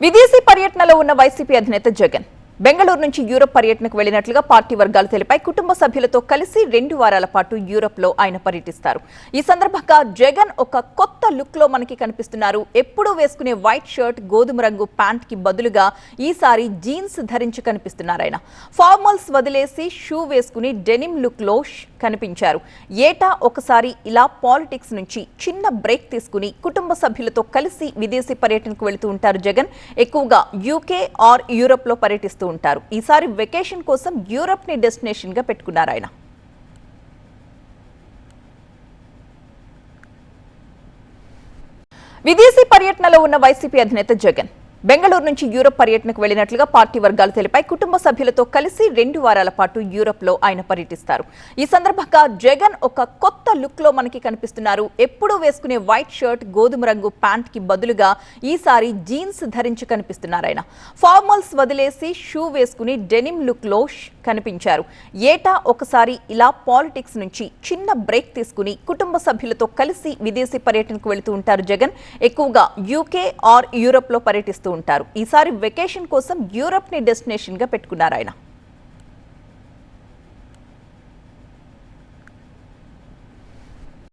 విదేశీ పర్యటనలో ఉన్న వైసీపీ అధినేత జగన్ బెంగళూరు నుంచి యూరప్ పర్యటనకు వెళ్లినట్లుగా పార్టీ వర్గాలు తెలిపాయి. కుటుంబ సభ్యులతో కలిసి 2 వారాల పాటు యూరప్ లో ఆయన పర్యటిస్తారు. ఈ సందర్భంగా జగన్ ఒక కొత్త లుక్ లో మనకి కనిపిస్తున్నారు. ఎప్పుడూ వేసుకునే వైట్ షర్ట్, గోధుమ రంగు ప్యాంట్ కి బదులుగా ఈసారి జీన్స్ ధరించి కనిపిస్తున్నారు. ఆయన ఫార్మల్స్ వదిలేసి షూ వేసుకుని డెనిమ్ లుక్ లో కనిపించారు. ఏటా ఒకసారి ఇలా పాలిటిక్స్ నుంచి చిన్న బ్రేక్ తీసుకుని కుటుంబ సభ్యులతో కలిసి విదేశీ పర్యటనకు వెళుతూ ఉంటారు జగన్. ఎక్కువగా యూకే ఆర్ యూరప్ లో పర్యటిస్తూ ఉంటారు. ఈసారి వెకేషన్ కోసం యూరప్ ని డెస్టినేషన్ గా పెట్టుకున్నారు ఆయన. విదేశీ పర్యటనలో ఉన్న వైసీపీ అధినేత జగన్ బెంగళూరు నుంచి యూరప్ పర్యటనకు వెళ్లినట్లుగా పార్టీ వర్గాలు తెలిపాయి. కుటుంబ సభ్యులతో కలిసి 2 వారాల పాటు యూరప్ లో ఆయన పర్యటిస్తారు. ఈ సందర్భంగా జగన్ ఒక కొత్త లుక్ లో మనకి కనిపిస్తున్నారు. ఎప్పుడూ వేసుకునే వైట్ షర్ట్, గోధుమ రంగు ప్యాంట్ కి బదులుగా ఈసారి జీన్స్ ధరించి కనిపిస్తున్నారు. ఆయన ఫార్మల్స్ వదిలేసి షూ వేసుకుని డెనిమ్ లుక్ లో కనిపించారు. ఏటా ఒకసారి ఇలా పాలిటిక్స్ నుంచి చిన్న బ్రేక్ తీసుకుని కుటుంబ సభ్యులతో కలిసి విదేశీ పర్యటనకు వెళుతూ ఉంటారు జగన్. ఎక్కువగా యూకే ఆర్ యూరప్ లో పర్యటిస్తూ ఉంటారు. ఈసారి వెకేషన్ కోసం యూరప్ ని డెస్టినేషన్ గా పెట్టుకున్నారు ఆయన.